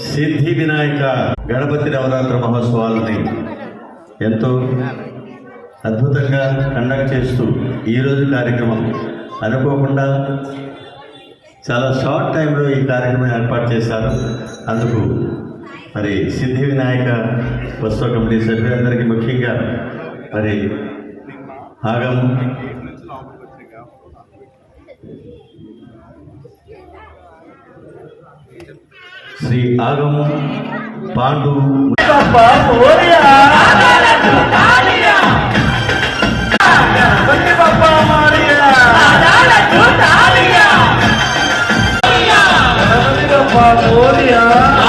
సిద్ధి వినాయక గణపతి నవరాత్రి మహోత్సవాలని ఎంతో అద్భుతంగా కండక్ట్ చేస్తూ ఈరోజు కార్యక్రమం అనుకోకుండా చాలా షార్ట్ టైంలో ఈ కార్యక్రమం ఏర్పాటు చేశారు. అందుకు మరి సిద్ధి వినాయక ఉత్సవ కమిటీ సభ్యులందరికీ ముఖ్యంగా మరి ఆగం శ్రీ ఆగం పాండు Gloria.